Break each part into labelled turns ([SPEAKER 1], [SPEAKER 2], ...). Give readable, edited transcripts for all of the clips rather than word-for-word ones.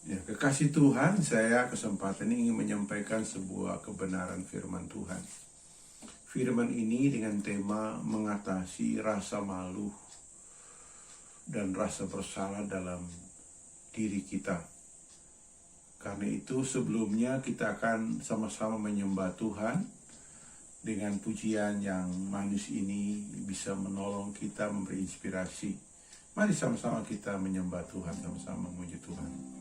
[SPEAKER 1] Ya, kekasih Tuhan, saya kesempatan ini ingin menyampaikan sebuah kebenaran firman Tuhan. Firman ini dengan tema mengatasi rasa malu dan rasa bersalah dalam diri kita. Karena itu sebelumnya kita akan sama-sama menyembah Tuhan dengan pujian yang manis ini bisa menolong kita, memberi inspirasi. Mari sama-sama kita menyembah Tuhan, sama-sama memuji Tuhan.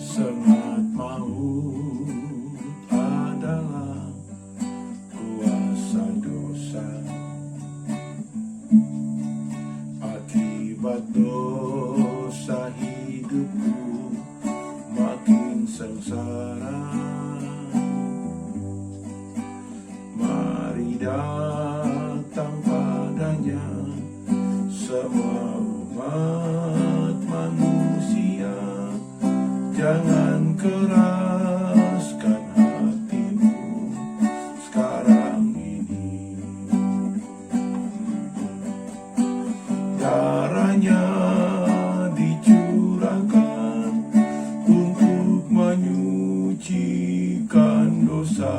[SPEAKER 1] Sangat maut adalah kuasa dosa, akibat dosa hidupku makin sengsara. Mari datang padanya semua umat manusia, jangan keraskan hatimu sekarang ini. Darahnya dicurahkan untuk menyucikan dosa.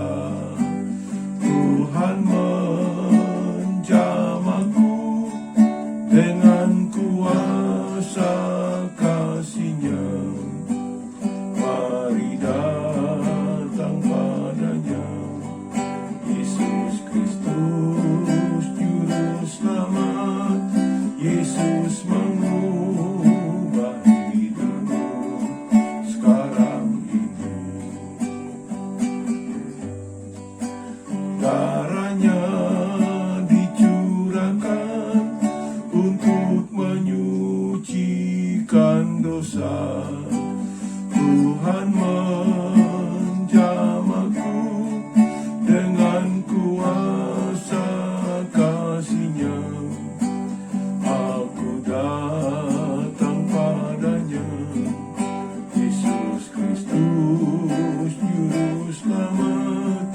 [SPEAKER 1] Tuhan menjamahku dengan kuasa kasih-Nya. Mari datang padanya, Yesus Kristus Juru Selamat. Yesus mengubah hidupmu sekarang ini. Darahnya dicurahkan untuk menyucikan dosa. Tuhan menjamahku dengan kuasa kasih-Nya. Aku datang padanya, Yesus Kristus Juru Selamat.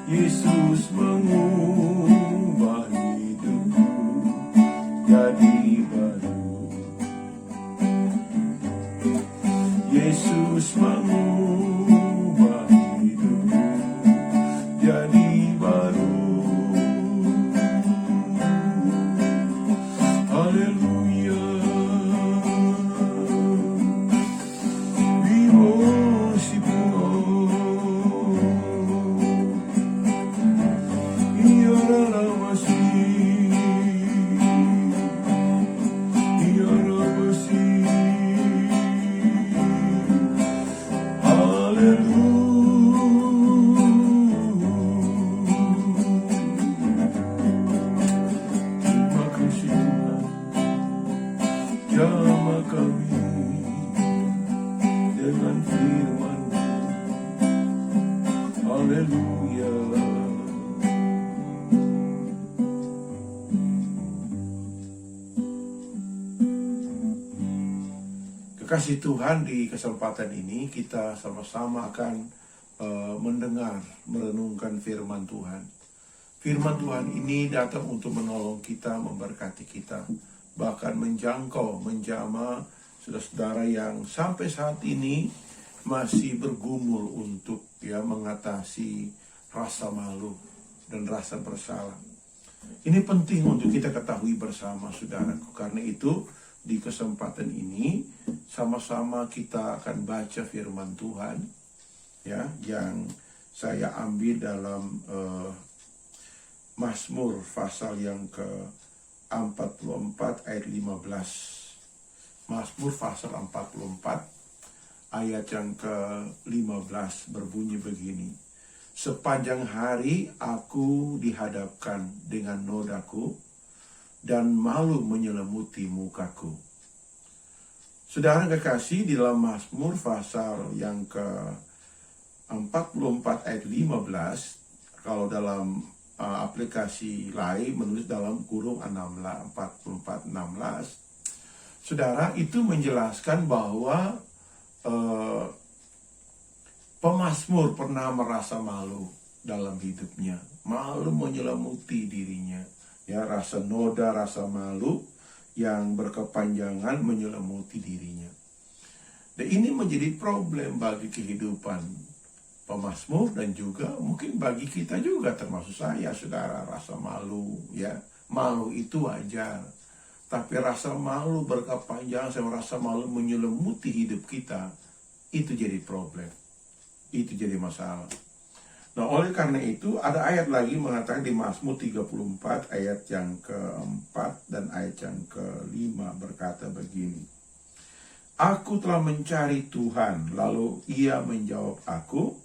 [SPEAKER 1] Yesus mengubah hidupku jadi baru. Yesus mengubah hidupku jadi baru. Haleluya. We worship you, Lord. Ya Rabb Masih, Ya Rabb Masih. Terima kasih Tuhan, jamah kami dengan firman-Mu. Haleluya. Kekasih Tuhan, di kesempatan ini kita sama-sama akan mendengar, merenungkan firman Tuhan. Firman Tuhan ini datang untuk menolong kita, memberkati kita, bahkan menjangkau, menjamah saudara-saudara yang sampai saat ini masih bergumul untuk mengatasi rasa malu dan rasa bersalah. Ini penting untuk kita ketahui bersama, saudaraku. Karena itu di kesempatan ini sama-sama kita akan baca firman Tuhan yang saya ambil dalam Mazmur pasal yang ke-44 ayat 15. Mazmur pasal 44 ayat yang ke-15 berbunyi begini. Sepanjang hari aku dihadapkan dengan nodaku, dan malu menyelimuti mukaku. Saudara kekasih, di dalam Mazmur pasal yang ke-44 ayat 15, kalau dalam aplikasi lain menulis dalam kurung 44-16, saudara, itu menjelaskan bahwa pemazmur pernah merasa malu dalam hidupnya, malu menyelimuti dirinya, Ya, rasa noda, rasa malu yang berkepanjangan menyelimuti dirinya. Dan ini menjadi problem bagi kehidupan pemazmur dan juga mungkin bagi kita juga, termasuk saya, saudara. Rasa malu, ya, malu itu wajar. Tapi rasa malu berkepanjangan, saya rasa malu menyelimuti hidup kita, itu jadi problem. Itu jadi masalah. Nah, oleh karena itu ada ayat lagi mengatakan di Mazmur 34 ayat yang keempat dan ayat yang kelima berkata begini. Aku telah mencari Tuhan, lalu Ia menjawab aku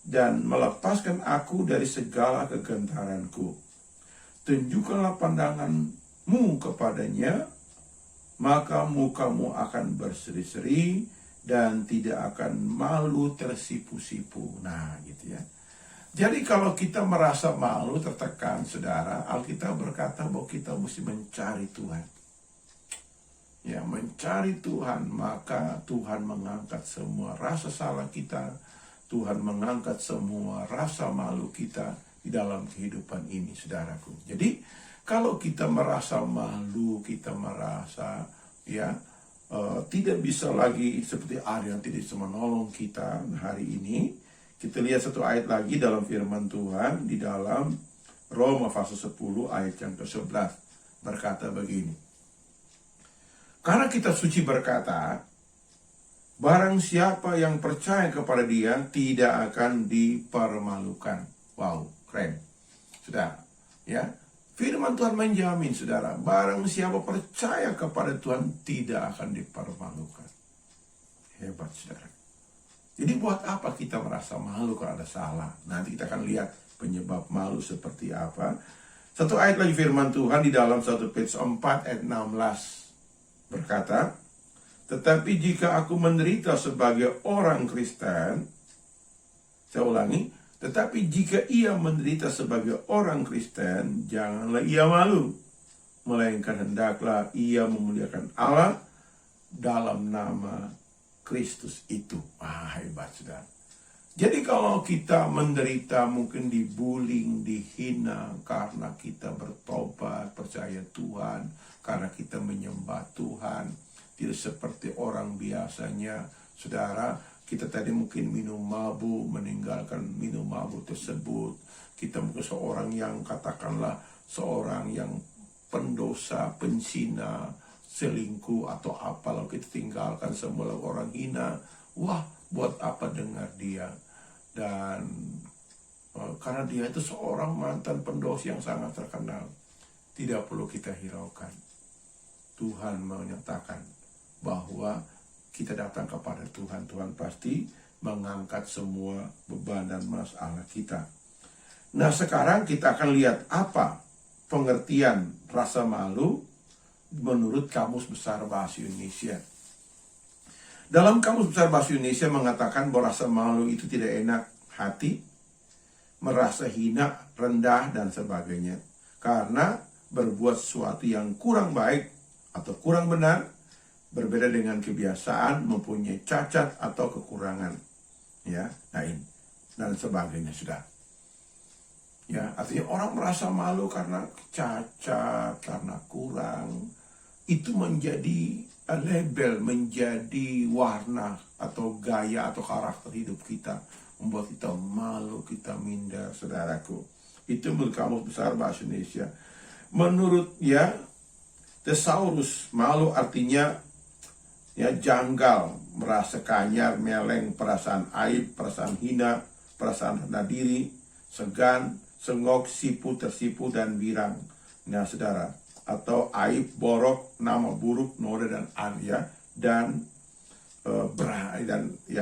[SPEAKER 1] dan melepaskan aku dari segala kegentaranku. Tunjukkanlah pandanganmu kepadanya, maka mukamu akan berseri-seri dan tidak akan malu tersipu-sipu. Nah, gitu ya. Jadi kalau kita merasa malu, tertekan, saudara, Alkitab berkata bahwa kita mesti mencari Tuhan. Ya, mencari Tuhan, maka Tuhan mengangkat semua rasa salah kita. Tuhan mengangkat semua rasa malu kita di dalam kehidupan ini, saudaraku. Jadi, kalau kita merasa malu, kita merasa tidak bisa lagi seperti ada yang tidak bisa menolong kita hari ini. Kita lihat satu ayat lagi dalam firman Tuhan di dalam Roma pasal 10 ayat yang ke-11 berkata begini. Karena kitab suci berkata, barang siapa yang percaya kepada Dia tidak akan dipermalukan. Wow, keren. Sudah, ya. Firman Tuhan menjamin, saudara, barang siapa percaya kepada Tuhan tidak akan dipermalukan. Hebat, saudara. Jadi buat apa kita merasa malu kalau ada salah? Nanti kita akan lihat penyebab malu seperti apa. Satu ayat lagi firman Tuhan di dalam 1 Petrus 4 ayat 16 berkata, tetapi jika aku menderita sebagai orang Kristen, saya ulangi, tetapi jika ia menderita sebagai orang Kristen, janganlah ia malu, melainkan hendaklah ia memuliakan Allah dalam nama Kristus itu. Hebat, saudara. Jadi kalau kita menderita, mungkin dibullying, dihina karena kita bertobat, percaya Tuhan, karena kita menyembah Tuhan, tidak seperti orang biasanya, saudara. Kita tadi mungkin minum mabuk, meninggalkan minum mabuk tersebut. Kita mungkin seorang yang katakanlah seorang yang pendosa, penzina, selingkuh atau apa, lalu kita tinggalkan semua orang hina. Wah, buat apa dengar dia? Dan karena dia itu seorang mantan pendosa yang sangat terkenal, tidak perlu kita hiraukan. Tuhan menyatakan bahwa kita datang kepada Tuhan, Tuhan pasti mengangkat semua beban dan masalah kita. Nah, sekarang kita akan lihat apa pengertian rasa malu menurut Kamus Besar Bahasa Indonesia. Dalam Kamus Besar Bahasa Indonesia mengatakan bahwa rasa malu itu tidak enak hati, merasa hina, rendah, dan sebagainya. Karena berbuat sesuatu yang kurang baik atau kurang benar, berbeda dengan kebiasaan, mempunyai cacat atau kekurangan. Ya, nah ini, dan sebagainya, sudah. Ya, artinya orang merasa malu karena cacat, karena kurang. Itu menjadi label, menjadi warna atau gaya atau karakter hidup kita, membuat kita malu, kita minder, saudaraku. Itu menurut Kamus Besar Bahasa Indonesia. Menurut Thesaurus, malu artinya janggal, merasa kanyar, meleng, perasaan aib, perasaan hina, perasaan rendah diri, segan, sengok, sipu, tersipu, dan birang. Nah, saudara, atau aib, borok, nama buruk, noda, dan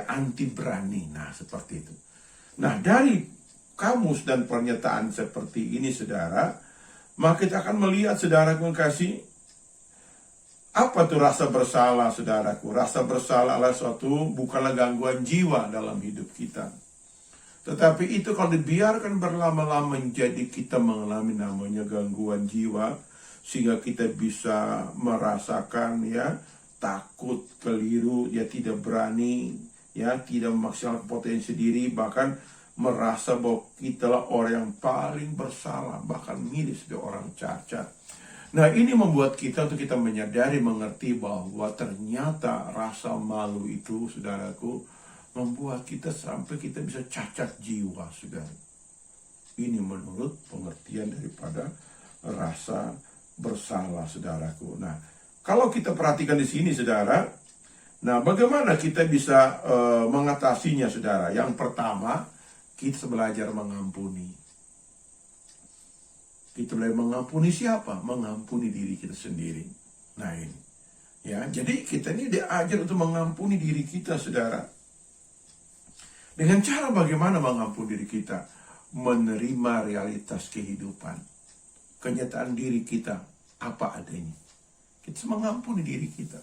[SPEAKER 1] anti berani. Nah, seperti itu. Nah, dari kamus dan pernyataan seperti ini, saudara, maka kita akan melihat, saudara kasih, apa tuh rasa bersalah, saudaraku? Rasa bersalah adalah bukanlah gangguan jiwa dalam hidup kita. Tetapi itu kalau dibiarkan berlama-lama menjadi kita mengalami namanya gangguan jiwa, sehingga kita bisa merasakan takut, keliru, tidak berani, tidak memaksimalkan potensi diri, bahkan merasa bahwa kitalah orang yang paling bersalah, bahkan mirip seperti orang cacat. Nah, ini membuat kita untuk kita menyadari, mengerti bahwa ternyata rasa malu itu, saudaraku, membuat kita sampai kita bisa cacat jiwa, saudara. Ini menurut pengertian daripada rasa bersalah, saudaraku. Nah, kalau kita perhatikan di sini, saudara, nah bagaimana kita bisa mengatasinya, saudara? Yang pertama, kita belajar mengampuni. Kita belajar mengampuni siapa? Mengampuni diri kita sendiri. Nah ini, ya, jadi kita ini diajar untuk mengampuni diri kita, saudara. Dengan cara bagaimana mengampuni diri kita? Menerima realitas kehidupan, kenyataan diri kita apa adanya. Kita mengampuni diri kita,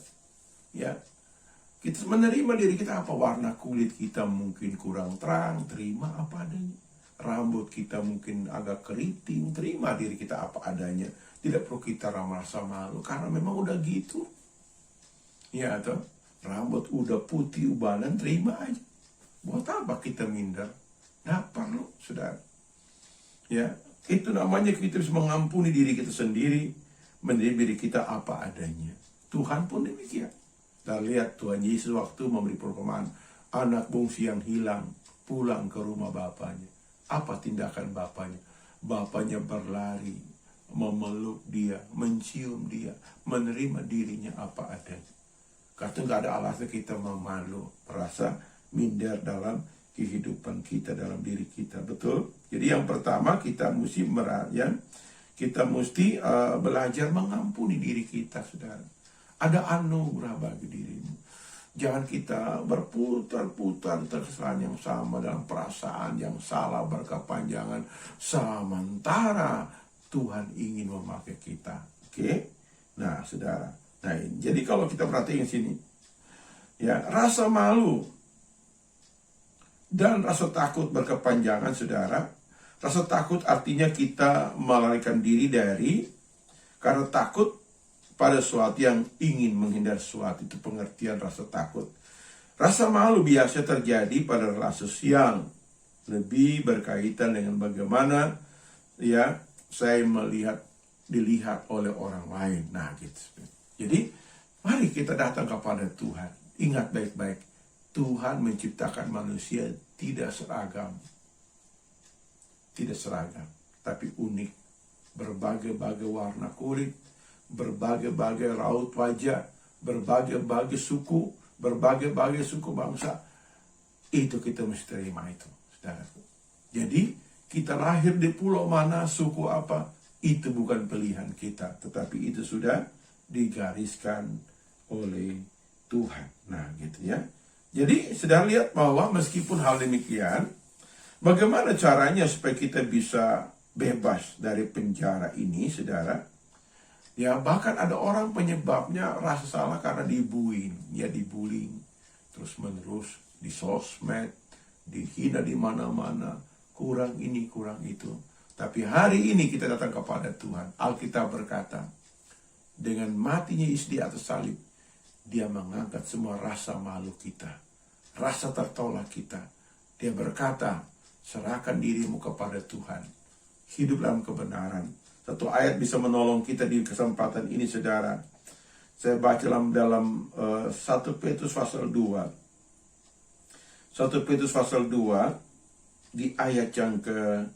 [SPEAKER 1] ya. Kita menerima diri kita apa, warna kulit kita mungkin kurang terang, terima apa adanya. Rambut kita mungkin agak keriting, terima diri kita apa adanya. Tidak perlu kita merasa malu, karena memang udah gitu. Ya, atau rambut udah putih ubanan, terima aja. Buat apa kita minder? Nggak perlu, saudara. Ya, itu namanya kita bisa mengampuni diri kita sendiri, menerima diri kita apa adanya. Tuhan pun demikian. Kita lihat Tuhan Yesus waktu memberi perumpamaan, anak bungsu yang hilang pulang ke rumah bapaknya. Apa tindakan bapaknya? Bapaknya berlari, memeluk dia, mencium dia, menerima dirinya apa adanya. Kata nggak ada alasan kita memalu, merasa minder dalam kehidupan kita, dalam diri kita. Betul? Jadi yang pertama kita mesti kita mesti belajar mengampuni diri kita, saudara. Ada anugerah bagi dirimu. Jangan kita berputar-putar kesalahan yang sama, dalam perasaan yang salah berkepanjangan, sementara Tuhan ingin memakai kita. Oke? Nah, saudara. Nah, jadi kalau kita perhatikan sini, ya, rasa malu dan rasa takut berkepanjangan, saudara. Rasa takut artinya kita melarikan diri karena takut pada sesuatu yang ingin menghindar sesuatu. Itu pengertian rasa takut. Rasa malu biasa terjadi pada relasi sosial, lebih berkaitan dengan bagaimana ya saya dilihat oleh orang lain. Nah, gitu. Jadi mari kita datang kepada Tuhan. Ingat baik-baik, Tuhan menciptakan manusia tidak seragam, tapi unik. Berbagai-bagai warna kulit, berbagai-bagai raut wajah, berbagai-bagai suku, berbagai-bagai suku bangsa. Itu kita mesti terima itu, saudaraku. Jadi kita lahir di pulau mana, suku apa, itu bukan pilihan kita, tetapi itu sudah digariskan oleh Tuhan. Nah, gitu ya. Jadi saudara lihat bahwa meskipun hal demikian, bagaimana caranya supaya kita bisa bebas dari penjara ini, saudara? Ya, bahkan ada orang penyebabnya rasa salah karena dibullying, terus menerus di sosmed, dihina di mana-mana, kurang ini, kurang itu. Tapi hari ini kita datang kepada Tuhan. Alkitab berkata, dengan matinya Yesus di atas salib, dia mengangkat semua rasa malu kita, rasa tertolak kita. Dia berkata, serahkan dirimu kepada Tuhan, hidup dalam kebenaran. Satu ayat bisa menolong kita di kesempatan ini, saudara. Saya baca dalam 1 Petrus pasal 2. 1 Petrus pasal 2 di ayat yang ke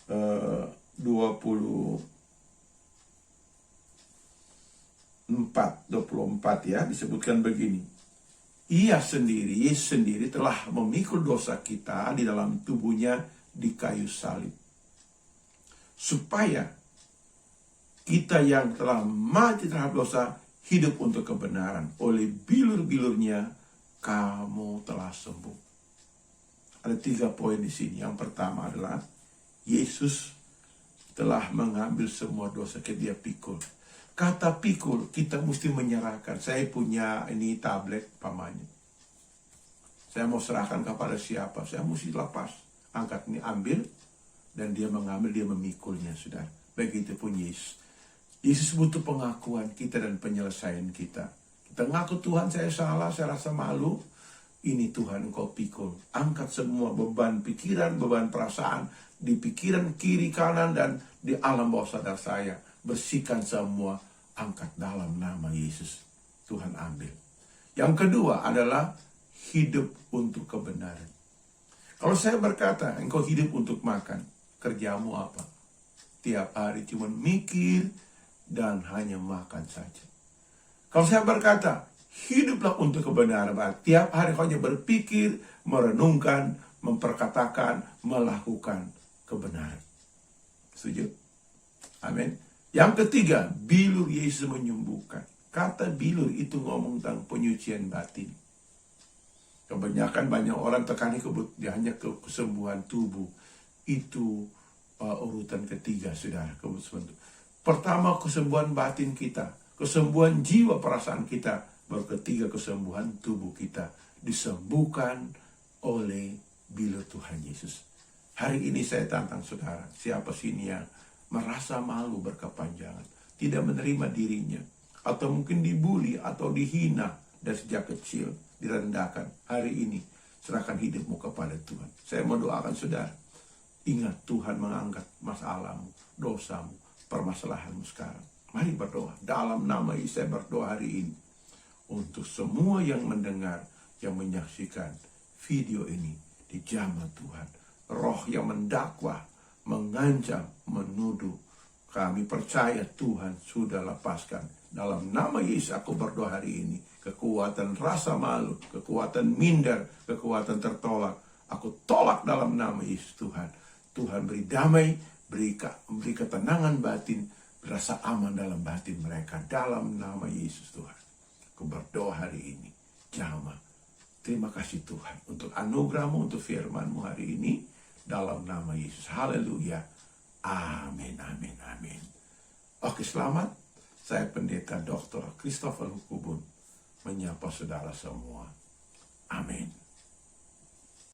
[SPEAKER 1] 24 ya, disebutkan begini. Yesus sendiri telah memikul dosa kita di dalam tubuhnya di kayu salib, supaya kita yang telah mati terhadap dosa hidup untuk kebenaran. Oleh bilur-bilurnya kamu telah sembuh. Ada 3 poin di sini. Yang pertama adalah Yesus telah mengambil semua dosa kita, dia pikul. Kata pikul, kita mesti menyerahkan. Saya punya ini tablet pamannya. Saya mau serahkan kepada siapa? Saya mesti lepas. Angkat ini, ambil. Dan dia mengambil, dia memikulnya, saudara. Begitupun Yesus. Yesus butuh pengakuan kita dan penyelesaian kita. Kita ngaku, Tuhan saya salah, saya rasa malu. Ini Tuhan Engkau pikul. Angkat semua beban pikiran, beban perasaan di pikiran kiri kanan dan di alam bawah sadar saya. Bersihkan semua, angkat dalam nama Yesus. Tuhan ambil. Yang kedua adalah hidup untuk kebenaran. Kalau saya berkata, engkau hidup untuk makan, kerjamu apa? Tiap hari cuma mikir dan hanya makan saja. Kalau saya berkata, hiduplah untuk kebenaran, tiap hari hanya berpikir, merenungkan, memperkatakan, melakukan kebenaran. Setuju? Amin. Yang ketiga, bilur Yesus menyembuhkan. Kata bilur itu ngomong tentang penyucian batin. Kebanyakan banyak orang tekani hanya ke kesembuhan tubuh. Itu urutan ketiga, saudara. Pertama, kesembuhan batin kita. Kesembuhan jiwa perasaan kita. Baru ketiga, kesembuhan tubuh kita. Disembuhkan oleh bilur Tuhan Yesus. Hari ini saya tantang saudara. Siapa sini yang merasa malu berkepanjangan. Tidak menerima dirinya. Atau mungkin dibully atau dihina dari sejak kecil. Direndahkan. Hari ini serahkan hidupmu kepada Tuhan. Saya mau doakan saudara. Ingat Tuhan mengangkat masalahmu, dosamu, permasalahanmu sekarang. Mari berdoa. Dalam nama Yesus saya berdoa hari ini. Untuk semua yang mendengar, yang menyaksikan video ini. Dijamah Tuhan. Roh yang mendakwa, mengancam, menuduh. Kami percaya Tuhan sudah lepaskan. Dalam nama Yesus aku berdoa hari ini. Kekuatan rasa malu, kekuatan minder, kekuatan tertolak. Aku tolak dalam nama Yesus Tuhan. Tuhan beri damai, beri ketenangan batin, rasa aman dalam batin mereka. Dalam nama Yesus Tuhan. Aku berdoa hari ini. Jamah. Terima kasih Tuhan untuk anugerah-Mu, untuk firman-Mu hari ini. Dalam nama Yesus. Haleluya. Amin, amin, amin. Oke, selamat. Saya Pendeta Dr. Christopher Hukubun menyapa saudara semua.